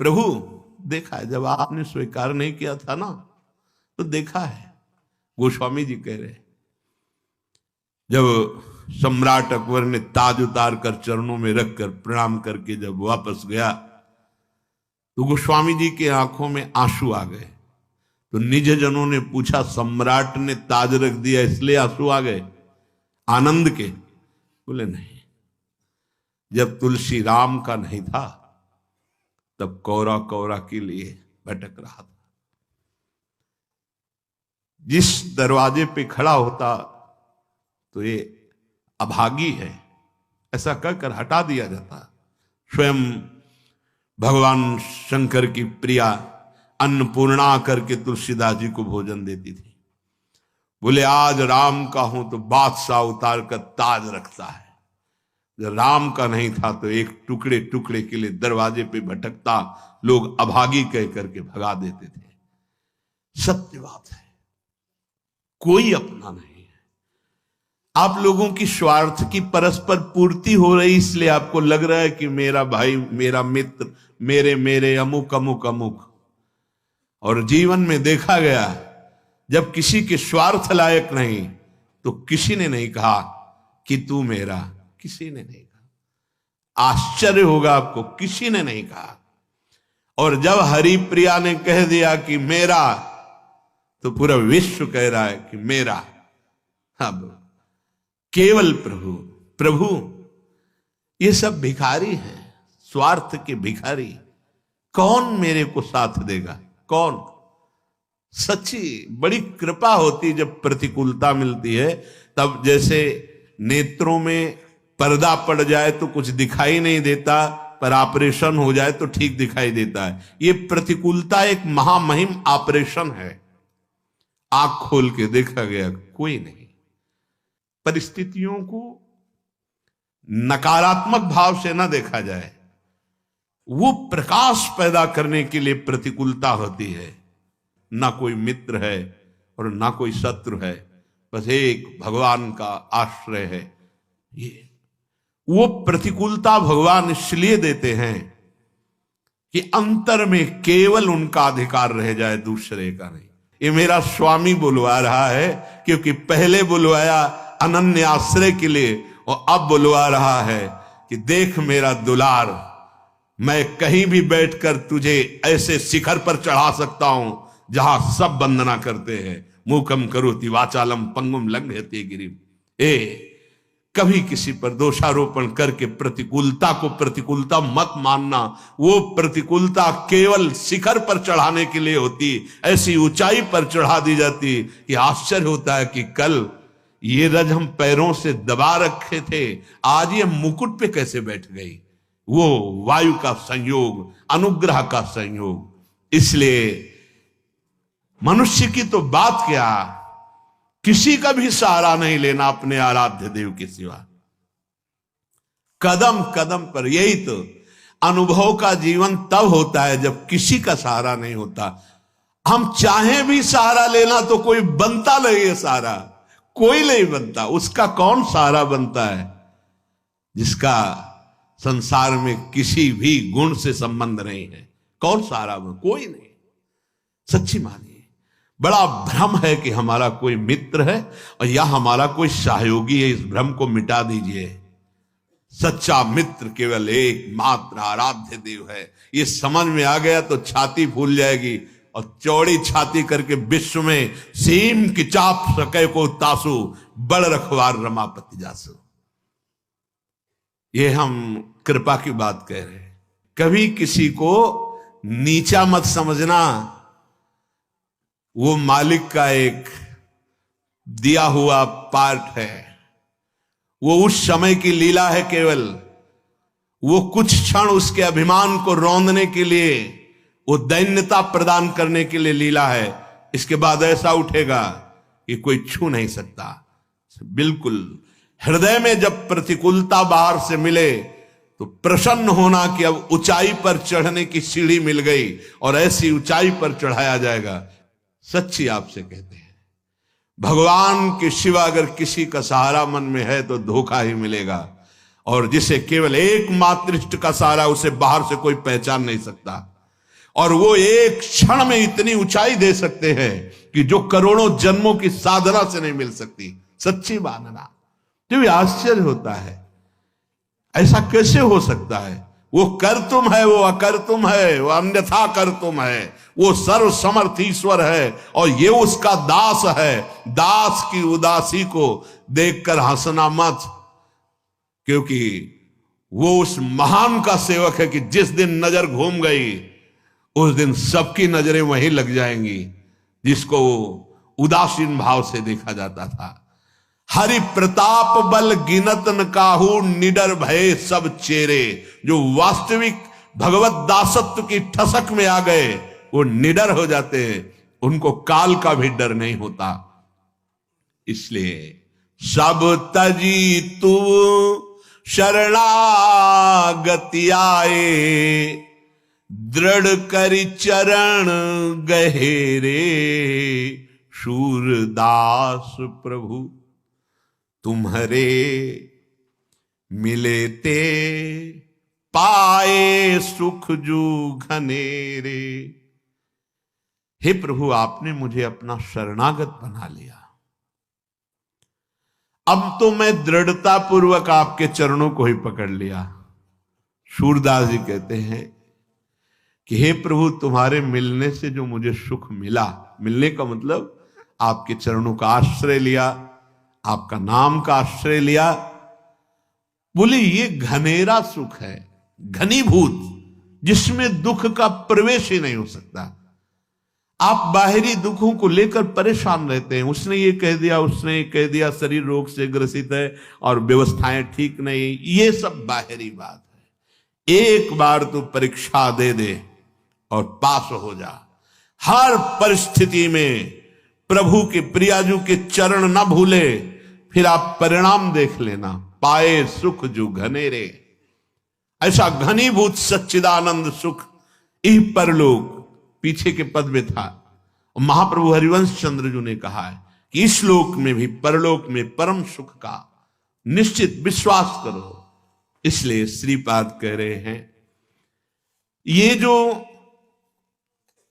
प्रभु देखा है, जब आपने स्वीकार नहीं किया था ना तो देखा है। गोस्वामी जी कह रहे, जब सम्राट अकबर ने ताज उतार कर चरणों में रखकर प्रणाम करके जब वापस गया तो गोस्वामी जी की आंखों में आंसू आ गए। तो निज जनों ने पूछा, सम्राट ने ताज रख दिया इसलिए आंसू आ गए आनंद के? बोले नहीं, जब तुलसी राम का नहीं था तब कौरा कौरा के लिए भटक रहा था। जिस दरवाजे पे खड़ा होता तो ये अभागी है ऐसा कहकर हटा दिया जाता। स्वयं भगवान शंकर की प्रिया अन्नपूर्णा करके तुलसीदास जी को भोजन देती थी। बोले आज राम का हूं तो बादशाह उतार कर ताज रखता है, जब राम का नहीं था तो एक टुकड़े टुकड़े के लिए दरवाजे पे भटकता, लोग अभागी कह करके भगा देते थे। सत्य बात है, कोई अपना नहीं है। आप लोगों की स्वार्थ की परस्पर पूर्ति हो रही, इसलिए आपको लग रहा है कि मेरा भाई, मेरा मित्र, मेरे मेरे अमुक अमुक अमुक। और जीवन में देखा गया, जब किसी के स्वार्थ लायक नहीं तो किसी ने नहीं कहा कि तू मेरा, किसी ने नहीं कहा। आश्चर्य होगा आपको, किसी ने नहीं कहा। और जब हरिप्रिया ने कह दिया कि मेरा, तो पूरा विश्व कह रहा है कि मेरा। अब केवल प्रभु प्रभु, ये सब भिखारी हैं, स्वार्थ के भिखारी। कौन मेरे को साथ देगा? कौन? सच्ची बड़ी कृपा होती जब प्रतिकूलता मिलती है। तब जैसे नेत्रों में पर्दा पड़ जाए तो कुछ दिखाई नहीं देता, पर ऑपरेशन हो जाए तो ठीक दिखाई देता है। ये प्रतिकूलता एक महामहिम ऑपरेशन है। आंख खोल के देखा गया, कोई नहीं। परिस्थितियों को नकारात्मक भाव से ना देखा जाए, वो प्रकाश पैदा करने के लिए प्रतिकूलता होती है। ना कोई मित्र है और ना कोई शत्रु है, बस एक भगवान का आश्रय है। ये वो प्रतिकूलता भगवान इसलिए देते हैं कि अंतर में केवल उनका अधिकार रह जाए, दूसरे का नहीं। ये मेरा स्वामी बुलवा रहा है, क्योंकि पहले बुलवाया अनन्य आश्रय के लिए और अब बुलवा रहा है कि देख मेरा दुलार, मैं कहीं भी बैठकर तुझे ऐसे शिखर पर चढ़ा सकता हूं जहां सब वंदना करते हैं। मूकम करोति वाचालम पंगुम लंघयते गिरिम। कभी किसी पर दोषारोपण करके प्रतिकूलता को प्रतिकूलता मत मानना। वो प्रतिकूलता केवल शिखर पर चढ़ाने के लिए होती, ऐसी ऊंचाई पर चढ़ा दी जाती कि आश्चर्य होता है कि कल ये रज हम पैरों से दबा रखे थे, आज ये मुकुट पे कैसे बैठ गई। वो वायु का संयोग, अनुग्रह का संयोग। इसलिए मनुष्य की तो बात क्या, किसी का भी सहारा नहीं लेना अपने आराध्य देव के सिवा। कदम कदम पर, यही तो अनुभव का जीवन तब होता है जब किसी का सहारा नहीं होता। हम चाहे भी सहारा लेना तो कोई बनता नहीं है सहारा, कोई नहीं बनता। उसका कौन सहारा बनता है? जिसका संसार में किसी भी गुण से संबंध नहीं है। कौन सहारा बन? कोई नहीं। सच्ची मानिए, बड़ा भ्रम है कि हमारा कोई मित्र है और या हमारा कोई सहयोगी है। इस भ्रम को मिटा दीजिए। सच्चा मित्र केवल एक मात्र आराध्य देव है। ये समझ में आ गया तो छाती फूल जाएगी, और चौड़ी छाती करके विश्व में सीम की चाप सके को तासु, बड़ रखवार रमापति जासु। ये हम कृपा की बात कह रहे हैं। कभी किसी को नीचा मत समझना। वो मालिक का एक दिया हुआ पार्ट है, वो उस समय की लीला है। केवल वो कुछ क्षण उसके अभिमान को रौंदने के लिए, वो दैन्यता प्रदान करने के लिए लीला है। इसके बाद ऐसा उठेगा कि कोई छू नहीं सकता। बिल्कुल हृदय में जब प्रतिकूलता बाहर से मिले तो प्रसन्न होना कि अब ऊंचाई पर चढ़ने की सीढ़ी मिल गई और ऐसी ऊंचाई पर चढ़ाया जाएगा। सच्ची आपसे कहते हैं, भगवान के सिवा अगर किसी का सहारा मन में है तो धोखा ही मिलेगा। और जिसे केवल एकमात्र इष्ट का सहारा, उसे बाहर से कोई पहचान नहीं सकता। और वो एक क्षण में इतनी ऊंचाई दे सकते हैं कि जो करोड़ों जन्मों की साधना से नहीं मिल सकती। सच्ची मानना तो भी आश्चर्य होता है, ऐसा कैसे हो सकता है? वो कर तुम है, वो अकर तुम है, वो अन्यथा कर तुम है, वो सर्व समर्थ ईश्वर है और ये उसका दास है। दास की उदासी को देखकर हंसना मत, क्योंकि वो उस महान का सेवक है कि जिस दिन नजर घूम गई उस दिन सबकी नजरें वहीं लग जाएंगी जिसको उदासीन भाव से देखा जाता था। हरि प्रताप बल गिनत न काहू, निडर भय सब चेरे। जो वास्तविक भगवत दासत्व की ठसक में आ गए वो निडर हो जाते हैं, उनको काल का भी डर नहीं होता। इसलिए सब तजी तू शरणागति आए, दृढ़ करि चरण गहेरे। शूरदास प्रभु तुम्हारे मिले ते, पाए सुख जू घनेरे। हे प्रभु, आपने मुझे अपना शरणागत बना लिया, अब तो मैं दृढ़ता पूर्वक आपके चरणों को ही पकड़ लिया। सूरदास जी कहते हैं कि हे प्रभु, तुम्हारे मिलने से जो मुझे सुख मिला, मिलने का मतलब आपके चरणों का आश्रय लिया, आपका नाम का आश्रय लिया, बोले ये घनेरा सुख है, घनीभूत, जिसमें दुख का प्रवेश ही नहीं हो सकता। आप बाहरी दुखों को लेकर परेशान रहते हैं, उसने ये कह दिया, उसने ये कह दिया, शरीर रोग से ग्रसित है और व्यवस्थाएं ठीक नहीं, ये सब बाहरी बात है। एक बार तो परीक्षा दे दे और पास हो जा। हर परिस्थिति में प्रभु के प्रियाजू के चरण न भूले, फिर आप परिणाम देख लेना। पाए सुख जो घनेरे, ऐसा घनीभूत सच्चिदानंद सुख इह परलोक, पीछे के पद में था। और महाप्रभु हरिवंश चंद्र जी ने कहा है कि इस लोक में भी परलोक में परम सुख का निश्चित विश्वास करो। इसलिए श्रीपाद कह रहे हैं, ये जो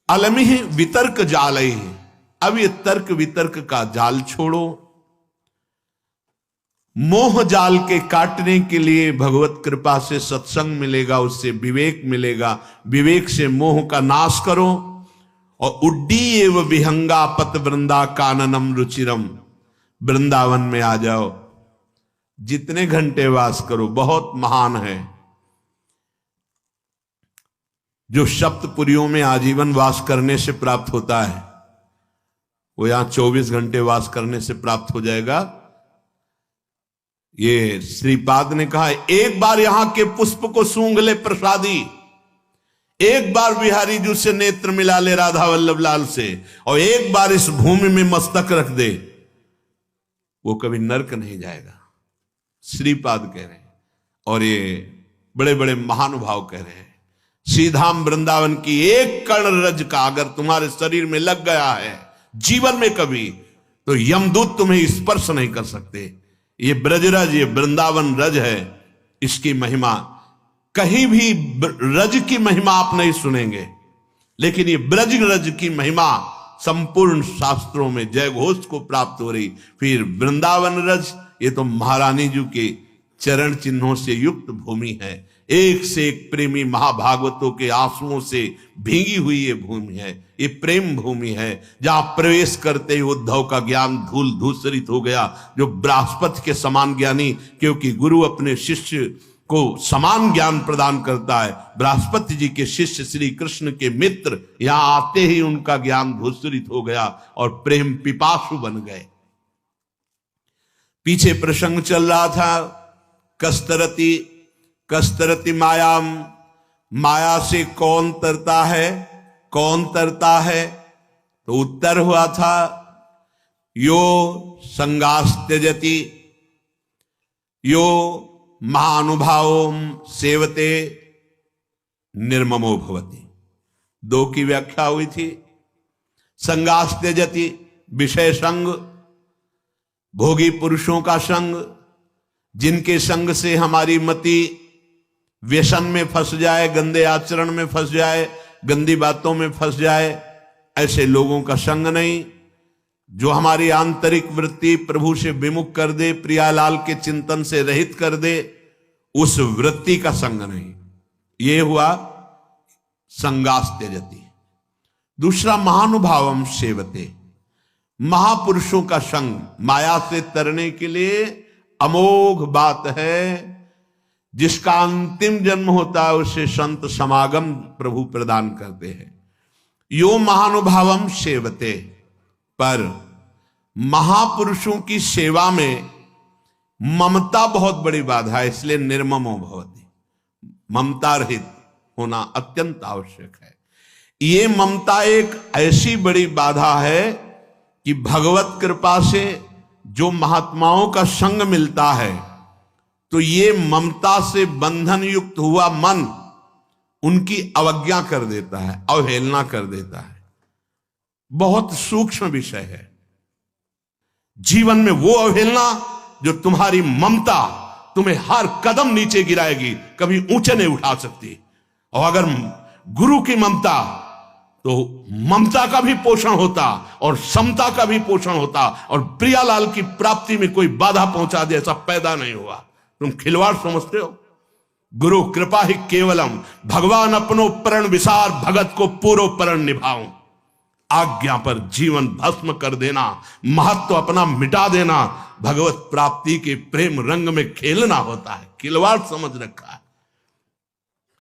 अलमिह वितर्क जाल है, अब ये तर्क वितर्क का जाल छोड़ो। मोह जाल के काटने के लिए भगवत कृपा से सत्संग मिलेगा, उससे विवेक मिलेगा, विवेक से मोह का नाश करो। और उड्डी एव विहंगा पत वृंदा काननम रुचिरम, वृंदावन में आ जाओ, जितने घंटे वास करो बहुत महान है। जो सप्तपुरियों में आजीवन वास करने से प्राप्त होता है, वो यहां 24 घंटे वास करने से प्राप्त हो जाएगा। ये श्रीपाद ने कहा, एक बार यहां के पुष्प को सूंघ ले प्रसादी, एक बार बिहारी जी से नेत्र मिला ले राधा वल्लभ लाल से, और एक बार इस भूमि में मस्तक रख दे, वो कभी नरक नहीं जाएगा। श्रीपाद कह रहे हैं, और ये बड़े बड़े महानुभाव कह रहे हैं, श्रीधाम वृंदावन की एक कण रज का अगर तुम्हारे शरीर में लग गया है जीवन में कभी, तो यमदूत तुम्हें स्पर्श नहीं कर सकते। ये ब्रजरज, ये वृंदावन रज है, इसकी महिमा कहीं भी रज की महिमा आप नहीं सुनेंगे, लेकिन ये ब्रज रज की महिमा संपूर्ण शास्त्रों में जय घोष को प्राप्त हो रही। फिर वृंदावन रज, ये तो महारानी जी के चरण चिन्हों से युक्त भूमि है, एक से एक प्रेमी महाभागवतों के आंसुओं से भींगी हुई ये भूमि है, ये प्रेम भूमि है, जहां प्रवेश करते ही उद्धव का ज्ञान धूल धूसरित हो गया। जो बृहस्पति के समान ज्ञानी, क्योंकि गुरु अपने शिष्य को समान ज्ञान प्रदान करता है, बृहस्पति जी के शिष्य श्री कृष्ण के मित्र यहां आते ही उनका ज्ञान धूसरित हो गया और प्रेम पिपासु बन गए। पीछे प्रसंग चल रहा था, कस्तरती कस्तरती मायाम, माया से कौन तरता है, कौन तरता है? तो उत्तर हुआ था, यो संगास त्यजति, यो महानुभावों सेवते निर्ममो भवति। दो की व्याख्या हुई थी। संगास त्यजति, विषय संग, भोगी पुरुषों का संग, जिनके संग से हमारी मति व्यसन में फंस जाए, गंदे आचरण में फंस जाए, गंदी बातों में फंस जाए, ऐसे लोगों का संग नहीं। जो हमारी आंतरिक वृत्ति प्रभु से विमुख कर दे, प्रियालाल के चिंतन से रहित कर दे, उस वृत्ति का संग नहीं। ये हुआ संगास त्यजति। दूसरा महानुभावम सेवते, महापुरुषों का संग माया से तरने के लिए अमोघ बात है। जिसका अंतिम जन्म होता है उसे संत समागम प्रभु प्रदान करते हैं। यो महानुभावम सेवते, पर महापुरुषों की सेवा में ममता बहुत बड़ी बाधा है, इसलिए निर्ममो भवति। ममता रहित होना अत्यंत आवश्यक है। ये ममता एक ऐसी बड़ी बाधा है कि भगवत कृपा से जो महात्माओं का संग मिलता है तो ये ममता से बंधन युक्त हुआ मन उनकी अवज्ञा कर देता है, अवहेलना कर देता है। बहुत सूक्ष्म विषय है। जीवन में वो अवहेलना जो तुम्हारी ममता तुम्हें हर कदम नीचे गिराएगी, कभी ऊंचे नहीं उठा सकती। और अगर गुरु की ममता, तो ममता का भी पोषण होता और समता का भी पोषण होता, और प्रियालाल की प्राप्ति में कोई बाधा पहुंचा दे ऐसा पैदा नहीं हुआ। तुम खिलवाड़ समझते हो? गुरु कृपा ही केवलम, भगवान अपनो प्रण विसार, भगत को पूरो प्रण निभाऊं। आज्ञा पर जीवन भस्म कर देना, महत्व अपना मिटा देना, भगवत प्राप्ति के प्रेम रंग में खेलना होता है। खिलवाड़ समझ रखा है।